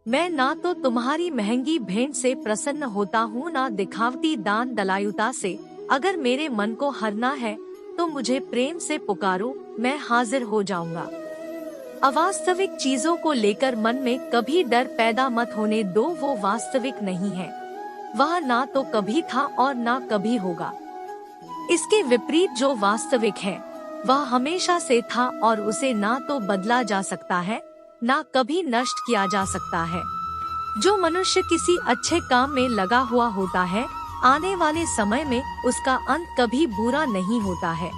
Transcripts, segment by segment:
मैं ना तो तुम्हारी महंगी भेंट से प्रसन्न होता हूँ, ना दिखावटी दान दलायुता से। अगर मेरे मन को हरना है तो मुझे प्रेम से पुकारो, मैं हाजिर हो जाऊंगा। अवास्तविक चीजों को लेकर मन में कभी डर पैदा मत होने दो, वो वास्तविक नहीं है। वह ना तो कभी था और ना कभी होगा। इसके विपरीत जो वास्तविक है वह हमेशा से था और उसे ना तो बदला जा सकता है, ना कभी नष्ट किया जा सकता है। जो मनुष्य किसी अच्छे काम में लगा हुआ होता है, आने वाले समय में उसका अंत कभी बुरा नहीं होता है।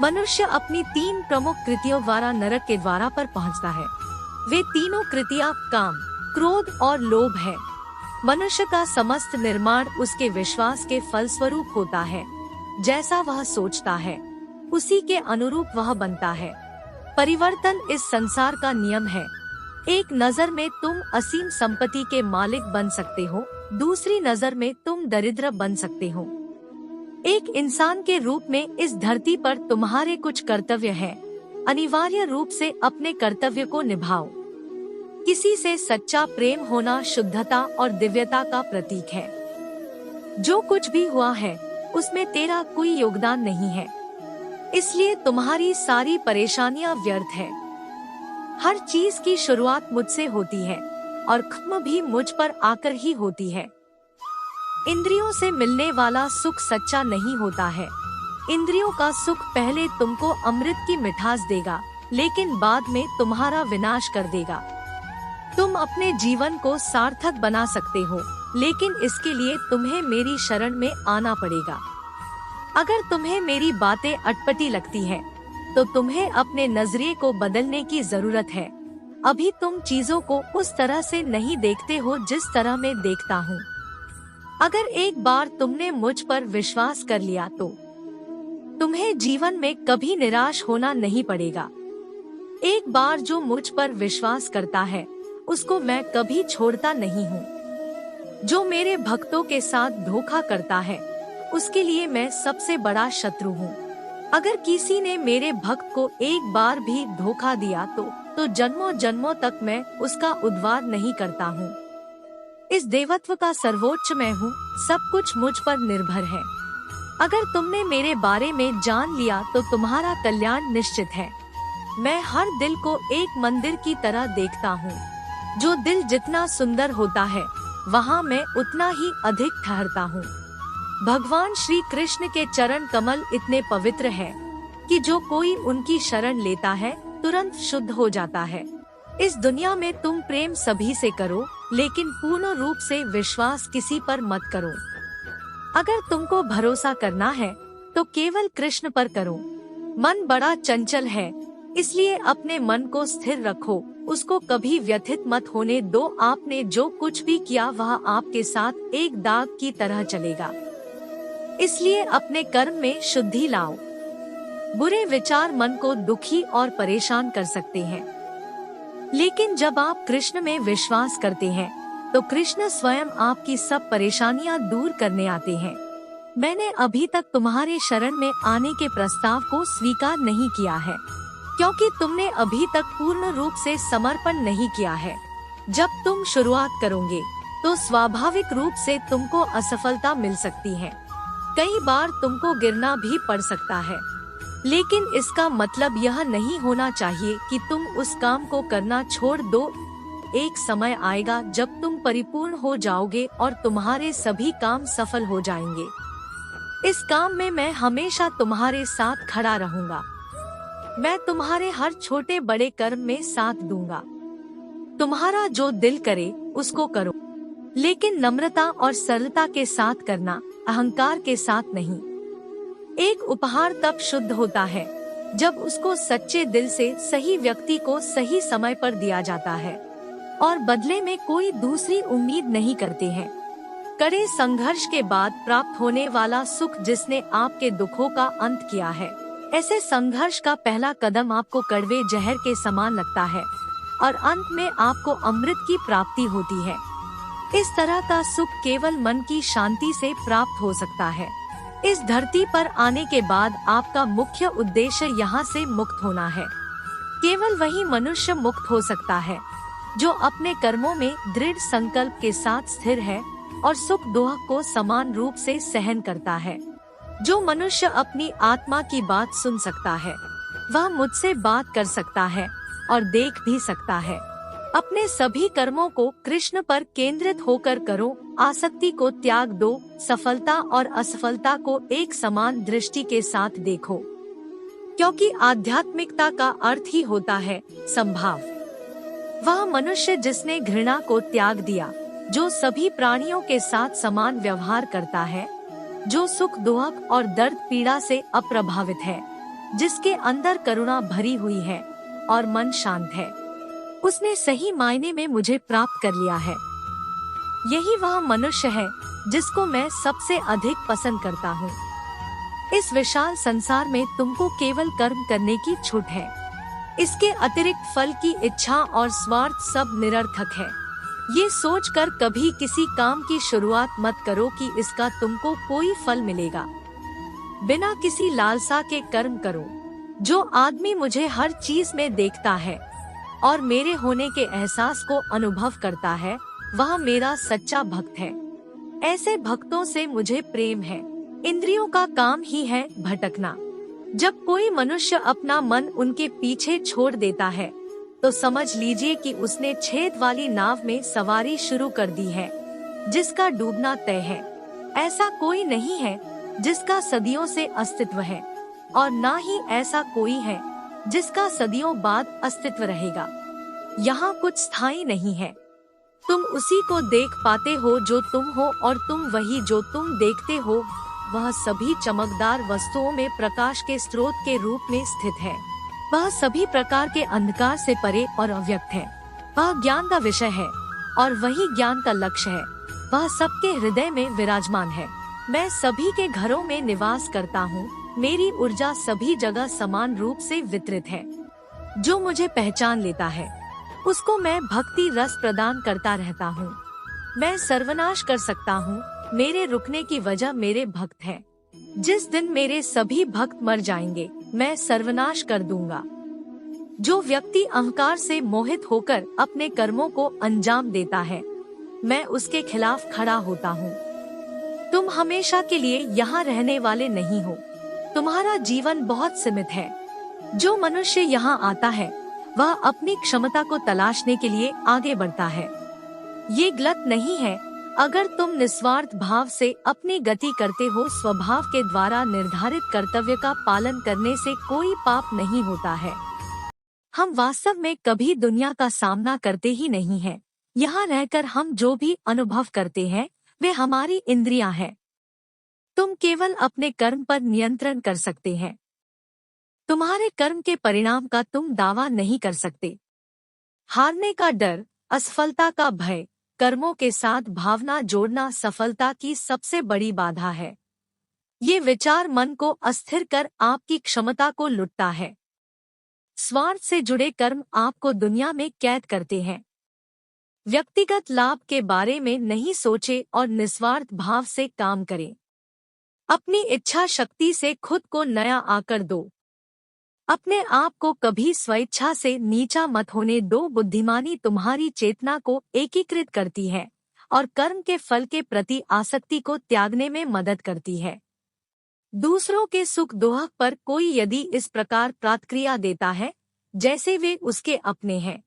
मनुष्य अपनी 3 प्रमुख कृतियों द्वारा नरक के द्वारा पर पहुंचता है। वे तीनों कृतियां काम, क्रोध और लोभ है। मनुष्य का समस्त निर्माण उसके विश्वास के फलस्वरूप होता है। जैसा वह सोचता है उसी के अनुरूप वह बनता है। परिवर्तन इस संसार का नियम है। एक नजर में तुम असीम संपत्ति के मालिक बन सकते हो, दूसरी नजर में तुम दरिद्र बन सकते हो। एक इंसान के रूप में इस धरती पर तुम्हारे कुछ कर्तव्य हैं। अनिवार्य रूप से अपने कर्तव्य को निभाओ। किसी से सच्चा प्रेम होना शुद्धता और दिव्यता का प्रतीक है। जो कुछ भी हुआ है उसमें तेरा कोई योगदान नहीं है, इसलिए तुम्हारी सारी परेशानियां व्यर्थ है। हर चीज की शुरुआत मुझसे होती है और खत्म भी मुझ पर आकर ही होती है। इंद्रियों से मिलने वाला सुख सच्चा नहीं होता है। इंद्रियों का सुख पहले तुमको अमृत की मिठास देगा, लेकिन बाद में तुम्हारा विनाश कर देगा। तुम अपने जीवन को सार्थक बना सकते हो, लेकिन इसके लिए तुम्हें मेरी शरण में आना पड़ेगा। अगर तुम्हें मेरी बातें अटपटी लगती है तो तुम्हें अपने नजरिए को बदलने की जरूरत है। अभी तुम चीजों को उस तरह से नहीं देखते हो जिस तरह मैं देखता हूँ। अगर एक बार तुमने मुझ पर विश्वास कर लिया तो तुम्हें जीवन में कभी निराश होना नहीं पड़ेगा। एक बार जो मुझ पर विश्वास करता है उसको मैं कभी छोड़ता नहीं हूँ। जो मेरे भक्तों के साथ धोखा करता है उसके लिए मैं सबसे बड़ा शत्रु हूँ। अगर किसी ने मेरे भक्त को एक बार भी धोखा दिया तो जन्मों जन्मों तक मैं उसका उद्धार नहीं करता हूँ। इस देवत्व का सर्वोच्च मैं हूँ, सब कुछ मुझ पर निर्भर है। अगर तुमने मेरे बारे में जान लिया तो तुम्हारा कल्याण निश्चित है। मैं हर दिल को एक मंदिर की तरह देखता हूँ। जो दिल जितना सुंदर होता है वहाँ मैं उतना ही अधिक ठहरता हूँ। भगवान श्री कृष्ण के चरण कमल इतने पवित्र हैं कि जो कोई उनकी शरण लेता है तुरंत शुद्ध हो जाता है। इस दुनिया में तुम प्रेम सभी से करो, लेकिन पूर्ण रूप से विश्वास किसी पर मत करो। अगर तुमको भरोसा करना है तो केवल कृष्ण पर करो। मन बड़ा चंचल है, इसलिए अपने मन को स्थिर रखो, उसको कभी व्यथित मत होने दो। आपने जो कुछ भी किया वह आपके साथ एक दाग की तरह चलेगा, इसलिए अपने कर्म में शुद्धि लाओ। बुरे विचार मन को दुखी और परेशान कर सकते हैं, लेकिन जब आप कृष्ण में विश्वास करते हैं तो कृष्ण स्वयं आपकी सब परेशानियां दूर करने आते हैं। मैंने अभी तक तुम्हारे शरण में आने के प्रस्ताव को स्वीकार नहीं किया है, क्योंकि तुमने अभी तक पूर्ण रूप से समर्पण नहीं किया है। जब तुम शुरुआत करोगे तो स्वाभाविक रूप से तुमको असफलता मिल सकती है। कई बार तुमको गिरना भी पड़ सकता है, लेकिन इसका मतलब यह नहीं होना चाहिए कि तुम उस काम को करना छोड़ दो। एक समय आएगा जब तुम परिपूर्ण हो जाओगे और तुम्हारे सभी काम सफल हो जाएंगे। इस काम में मैं हमेशा तुम्हारे साथ खड़ा रहूंगा। मैं तुम्हारे हर छोटे बड़े कर्म में साथ दूंगा। तुम्हारा जो दिल करे उसको करो, लेकिन नम्रता और सरलता के साथ करना, अहंकार के साथ नहीं। एक उपहार तब शुद्ध होता है जब उसको सच्चे दिल से सही व्यक्ति को सही समय पर दिया जाता है और बदले में कोई दूसरी उम्मीद नहीं करते हैं। कड़े संघर्ष के बाद प्राप्त होने वाला सुख जिसने आपके दुखों का अंत किया है, ऐसे संघर्ष का पहला कदम आपको कड़वे जहर के समान लगता है और अंत में आपको अमृत की प्राप्ति होती है। इस तरह का सुख केवल मन की शांति से प्राप्त हो सकता है। इस धरती पर आने के बाद आपका मुख्य उद्देश्य यहाँ से मुक्त होना है। केवल वही मनुष्य मुक्त हो सकता है जो अपने कर्मों में दृढ़ संकल्प के साथ स्थिर है और सुख दुख को समान रूप से सहन करता है। जो मनुष्य अपनी आत्मा की बात सुन सकता है, वह मुझसे बात कर सकता है और देख भी सकता है। अपने सभी कर्मों को कृष्ण पर केंद्रित होकर करो, आसक्ति को त्याग दो, सफलता और असफलता को एक समान दृष्टि के साथ देखो, क्योंकि आध्यात्मिकता का अर्थ ही होता है संभाव। वह मनुष्य जिसने घृणा को त्याग दिया, जो सभी प्राणियों के साथ समान व्यवहार करता है, जो सुख दुख और दर्द पीड़ा से अप्रभावित है, जिसके अंदर करुणा भरी हुई है और मन शांत है, उसने सही मायने में मुझे प्राप्त कर लिया है। यही वह मनुष्य है जिसको मैं सबसे अधिक पसंद करता हूँ। इस विशाल संसार में तुमको केवल कर्म करने की छूट है। इसके अतिरिक्त फल की इच्छा और स्वार्थ सब निरर्थक है। ये सोचकर कभी किसी काम की शुरुआत मत करो कि इसका तुमको कोई फल मिलेगा। बिना किसी लालसा के कर्म करो। जो आदमी मुझे हर चीज में देखता है और मेरे होने के एहसास को अनुभव करता है, वह मेरा सच्चा भक्त है। ऐसे भक्तों से मुझे प्रेम है। इंद्रियों का काम ही है भटकना। जब कोई मनुष्य अपना मन उनके पीछे छोड़ देता है, तो समझ लीजिए कि उसने छेद वाली नाव में सवारी शुरू कर दी है, जिसका डूबना तय है। ऐसा कोई नहीं है जिसका सदियों से अस्तित्व है, और ना ही ऐसा कोई है जिसका सदियों बाद अस्तित्व रहेगा। यहाँ कुछ स्थायी नहीं है। तुम उसी को देख पाते हो जो तुम हो, और तुम वही जो तुम देखते हो। वह सभी चमकदार वस्तुओं में प्रकाश के स्रोत के रूप में स्थित है। वह सभी प्रकार के अंधकार से परे और अव्यक्त है। वह ज्ञान का विषय है और वही ज्ञान का लक्ष्य है। वह सबके हृदय में विराजमान है। मैं सभी के घरों में निवास करता हूँ। मेरी ऊर्जा सभी जगह समान रूप से वितरित है। जो मुझे पहचान लेता है, उसको मैं भक्ति रस प्रदान करता रहता हूँ। मैं सर्वनाश कर सकता हूँ। मेरे रुकने की वजह मेरे भक्त हैं। जिस दिन मेरे सभी भक्त मर जाएंगे, मैं सर्वनाश कर दूंगा। जो व्यक्ति अहंकार से मोहित होकर अपने कर्मों को अंजाम देता है, मैं उसके खिलाफ खड़ा होता हूँ। तुम हमेशा के लिए यहाँ रहने वाले नहीं हो। तुम्हारा जीवन बहुत सीमित है। जो मनुष्य यहाँ आता है, वह अपनी क्षमता को तलाशने के लिए आगे बढ़ता है। ये गलत नहीं है अगर तुम निस्वार्थ भाव से अपनी गति करते हो। स्वभाव के द्वारा निर्धारित कर्तव्य का पालन करने से कोई पाप नहीं होता है। हम वास्तव में कभी दुनिया का सामना करते ही नहीं हैं। यहाँ रहकर हम जो भी अनुभव करते हैं, वे हमारी इंद्रियां हैं। तुम केवल अपने कर्म पर नियंत्रण कर सकते हैं। तुम्हारे कर्म के परिणाम का तुम दावा नहीं कर सकते। हारने का डर, असफलता का भय, कर्मों के साथ भावना जोड़ना सफलता की सबसे बड़ी बाधा है। ये विचार मन को अस्थिर कर आपकी क्षमता को लुटता है। स्वार्थ से जुड़े कर्म आपको दुनिया में कैद करते हैं। व्यक्तिगत लाभ के बारे में नहीं सोचे और निस्वार्थ भाव से काम करें। अपनी इच्छा शक्ति से खुद को नया आकर दो। अपने आप को कभी स्वेच्छा से नीचा मत होने दो। बुद्धिमानी तुम्हारी चेतना को एकीकृत करती है और कर्म के फल के प्रति आसक्ति को त्यागने में मदद करती है। दूसरों के सुख दुख पर कोई यदि इस प्रकार प्रतिक्रिया देता है जैसे वे उसके अपने हैं,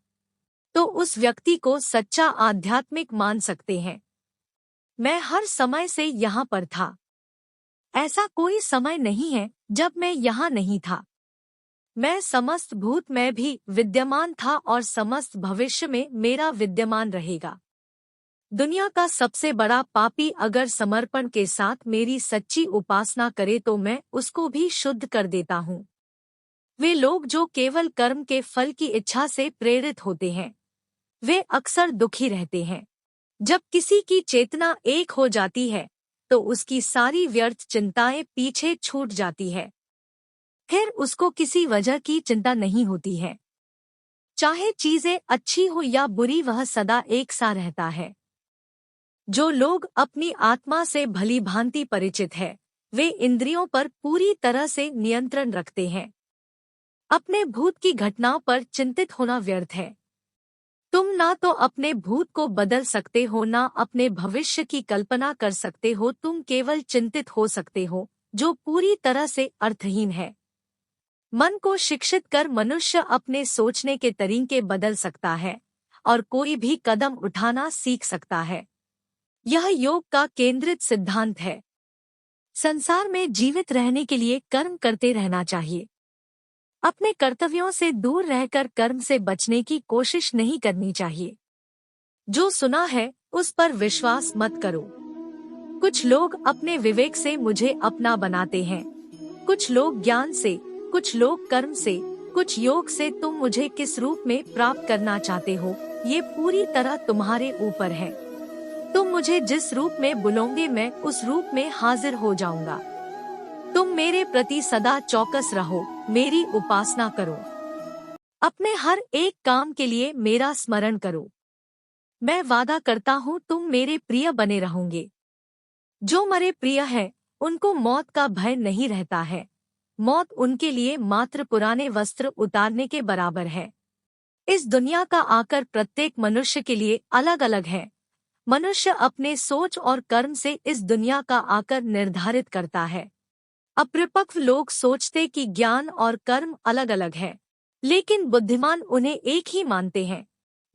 तो उस व्यक्ति को सच्चा आध्यात्मिक मान सकते हैं। मैं हर समय से यहाँ पर था। ऐसा कोई समय नहीं है जब मैं यहाँ नहीं था। मैं समस्त भूत में भी विद्यमान था और समस्त भविष्य में मेरा विद्यमान रहेगा। दुनिया का सबसे बड़ा पापी अगर समर्पण के साथ मेरी सच्ची उपासना करे तो मैं उसको भी शुद्ध कर देता हूँ। वे लोग जो केवल कर्म के फल की इच्छा से प्रेरित होते हैं, वे अक्सर दुखी रहते हैं। जब किसी की चेतना एक हो जाती है, तो उसकी सारी व्यर्थ चिंताएं पीछे छूट जाती है। फिर उसको किसी वजह की चिंता नहीं होती है। चाहे चीजें अच्छी हो या बुरी, वह सदा एक सा रहता है। जो लोग अपनी आत्मा से भली भांति परिचित है, वे इंद्रियों पर पूरी तरह से नियंत्रण रखते हैं। अपने भूत की घटनाओं पर चिंतित होना व्यर्थ है। तुम ना तो अपने भूत को बदल सकते हो, ना अपने भविष्य की कल्पना कर सकते हो। तुम केवल चिंतित हो सकते हो, जो पूरी तरह से अर्थहीन है। मन को शिक्षित कर मनुष्य अपने सोचने के तरीके बदल सकता है और कोई भी कदम उठाना सीख सकता है। यह योग का केंद्रित सिद्धांत है। संसार में जीवित रहने के लिए कर्म करते रहना चाहिए। अपने कर्तव्यों से दूर रहकर कर्म से बचने की कोशिश नहीं करनी चाहिए। जो सुना है उस पर विश्वास मत करो। कुछ लोग अपने विवेक से मुझे अपना बनाते हैं, कुछ लोग ज्ञान से, कुछ लोग कर्म से, कुछ योग से। तुम मुझे किस रूप में प्राप्त करना चाहते हो, ये पूरी तरह तुम्हारे ऊपर है। तुम मुझे जिस रूप में बुलाओगे मैं उस रूप में हाजिर हो जाऊंगा। तुम मेरे प्रति सदा चौकस रहो, मेरी उपासना करो। अपने हर एक काम के लिए मेरा स्मरण करो। मैं वादा करता हूँ तुम मेरे प्रिय बने रहोगे। जो मरे प्रिय है उनको मौत का भय नहीं रहता है। मौत उनके लिए मात्र पुराने वस्त्र उतारने के बराबर है। इस दुनिया का आकर प्रत्येक मनुष्य के लिए अलग अलग है। मनुष्य अपने सोच और कर्म से इस दुनिया का आकर निर्धारित करता है। अपरिपक्व लोग सोचते कि ज्ञान और कर्म अलग अलग है, लेकिन बुद्धिमान उन्हें एक ही मानते हैं।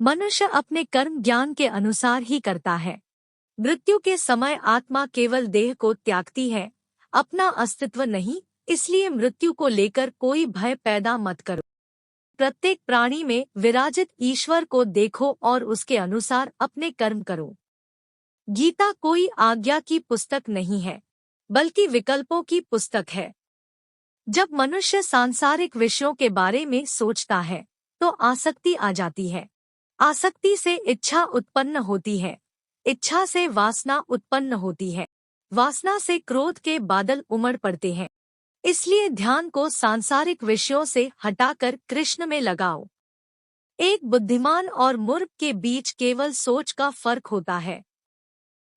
मनुष्य अपने कर्म ज्ञान के अनुसार ही करता है। मृत्यु के समय आत्मा केवल देह को त्यागती है, अपना अस्तित्व नहीं। इसलिए मृत्यु को लेकर कोई भय पैदा मत करो। प्रत्येक प्राणी में विराजित ईश्वर को देखो और उसके अनुसार अपने कर्म करो। गीता कोई आज्ञा की पुस्तक नहीं है, बल्कि विकल्पों की पुस्तक है। जब मनुष्य सांसारिक विषयों के बारे में सोचता है तो आसक्ति आ जाती है। आसक्ति से इच्छा उत्पन्न होती है, इच्छा से वासना उत्पन्न होती है, वासना से क्रोध के बादल उमड़ पड़ते हैं। इसलिए ध्यान को सांसारिक विषयों से हटाकर कृष्ण में लगाओ। एक बुद्धिमान और मूर्ख के बीच केवल सोच का फर्क होता है।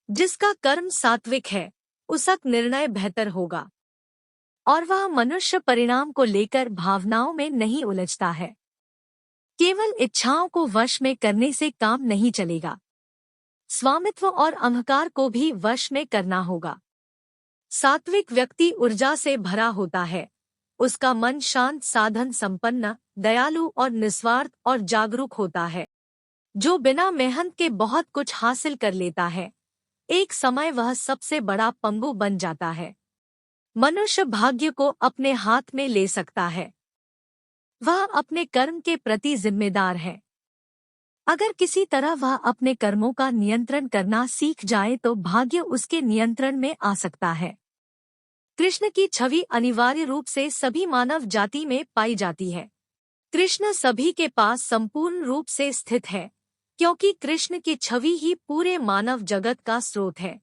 जिसका कर्म सात्विक है उसका निर्णय बेहतर होगा और वह मनुष्य परिणाम को लेकर भावनाओं में नहीं उलझता है। केवल इच्छाओं को वश में करने से काम नहीं चलेगा। स्वामित्व और अहंकार को भी वश में करना होगा। सात्विक व्यक्ति ऊर्जा से भरा होता है। उसका मन शांत, साधन संपन्न, दयालु और निस्वार्थ और जागरूक होता है। जो बिना मेहनत के बहुत कुछ हासिल कर लेता है, एक समय वह सबसे बड़ा पंगु बन जाता है। मनुष्य भाग्य को अपने हाथ में ले सकता है। वह अपने कर्म के प्रति जिम्मेदार है। अगर किसी तरह वह अपने कर्मों का नियंत्रण करना सीख जाए तो भाग्य उसके नियंत्रण में आ सकता है। कृष्ण की छवि अनिवार्य रूप से सभी मानव जाति में पाई जाती है। कृष्ण सभी के पास संपूर्ण रूप से स्थित है, क्योंकि कृष्ण की छवि ही पूरे मानव जगत का स्रोत है।